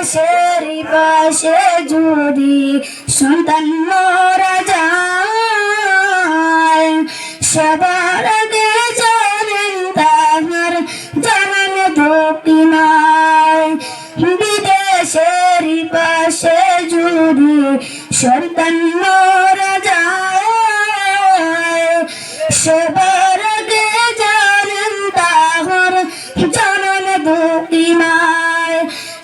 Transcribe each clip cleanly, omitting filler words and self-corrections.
বিদেশের পাশে যদি সন্তান মারা যায় সবার আগে জানেন তাহার জানান দুঃখী নাই বিদেশের পাশে যদি সন্তান মারা যায় সবার আগে জানেন তাহার জানান দুঃখী নাই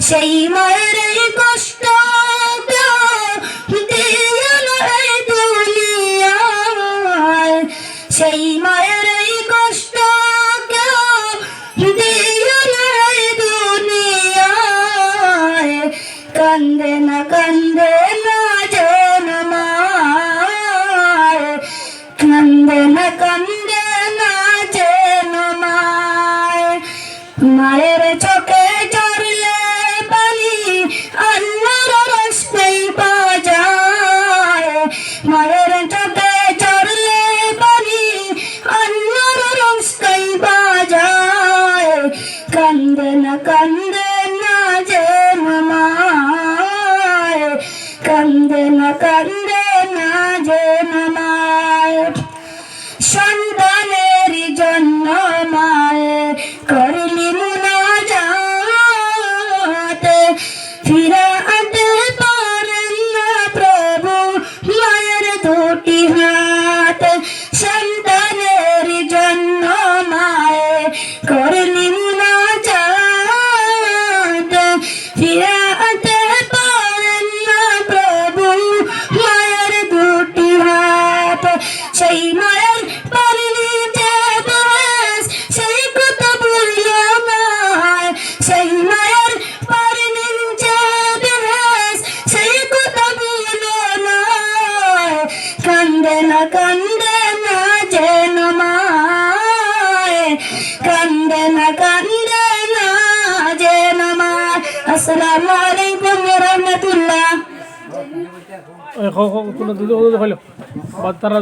সেই মায়ের কষ্ট দুনিয়ায় সেই মায়ের কষ্ট দুনিয়ায় কান্দে না যেন মায় কান্দে না যেন মায় মায়ের চোখে চড়লে পানি আল্লাহর রাস্তায় বাজায় মায়ের চোখে চড়লে পানি আল্লাহর রাস্তায় বাজায় কান্দে না যেন মায় কান্দে না যেন মায় সন্তানের জন্য মায়ে করলি মুনাজাত ফিরাতে পারেন না প্রভু মায়ের দুটি হাত সন্তানের জন্য মায়ে করলি মুনাজাত ফিরাতে পারেন না প্রভু মায়ের দুটি হাত সেই মায়ের পারিনি যে বেশ সেই কথা বলল না সেই মায়ের পারিনি যে বেশ সেই কথা বলল না কান্দে না যেন মায় কান্দে না যেন মায় আসসালামু আলাইকুম ওয়া রাহমাতুল্লাহ কোনো দিদি হলো বাচ্চারা